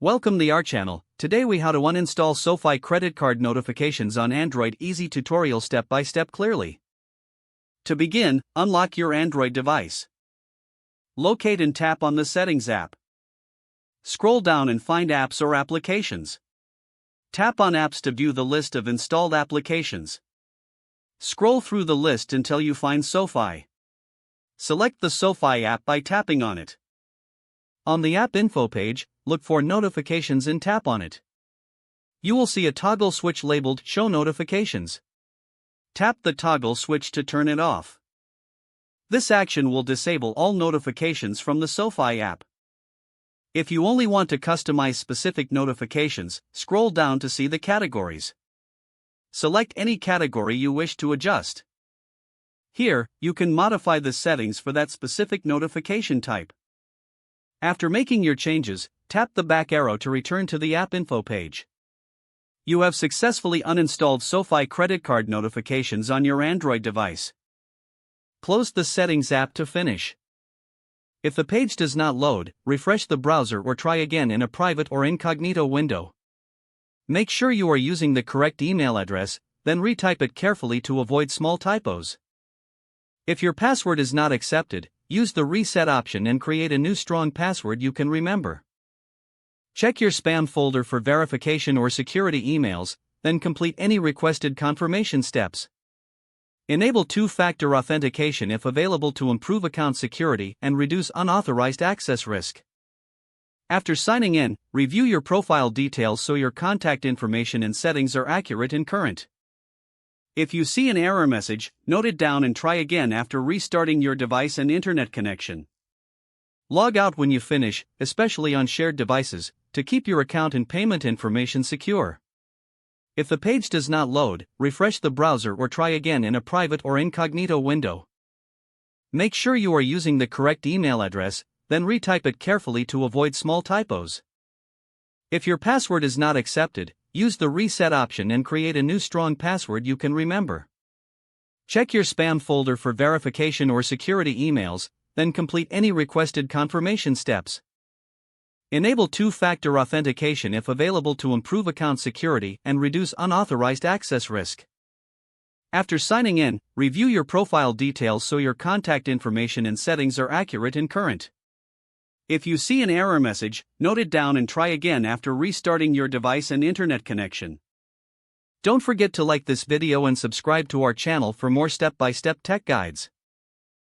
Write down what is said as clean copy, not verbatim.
Welcome to our channel. Today we how to uninstall SoFi credit card notifications on Android. Easy tutorial step by step clearly. To begin, unlock your Android device. Locate and tap on the Settings app. Scroll down and find Apps or Applications. Tap on Apps to view the list of installed applications. Scroll through the list until you find SoFi. Select the SoFi app by tapping on it. On the app info page, look for Notifications and tap on it. You will see a toggle switch labeled Show Notifications. Tap the toggle switch to turn it off. This action will disable all notifications from the SoFi app. If you only want to customize specific notifications, scroll down to see the categories. Select any category you wish to adjust. Here, you can modify the settings for that specific notification type. After making your changes, tap the back arrow to return to the app info page. You have successfully uninstalled SoFi credit card notifications on your Android device. Close the Settings app to finish. If the page does not load, refresh the browser or try again in a private or incognito window. Make sure you are using the correct email address, then retype it carefully to avoid small typos. If your password is not accepted, use the reset option and create a new strong password you can remember. Check your spam folder for verification or security emails, then complete any requested confirmation steps. Enable two-factor authentication if available to improve account security and reduce unauthorized access risk. After signing in, review your profile details so your contact information and settings are accurate and current. If you see an error message, note it down and try again after restarting your device and internet connection. Log out when you finish, especially on shared devices, to keep your account and payment information secure. If the page does not load, refresh the browser or try again in a private or incognito window. Make sure you are using the correct email address, then retype it carefully to avoid small typos. If your password is not accepted, use the reset option and create a new strong password you can remember. Check your spam folder for verification or security emails, then complete any requested confirmation steps. Enable two-factor authentication if available to improve account security and reduce unauthorized access risk. After signing in, review your profile details so your contact information and settings are accurate and current. If you see an error message, note it down and try again after restarting your device and internet connection. Don't forget to like this video and subscribe to our channel for more step-by-step tech guides.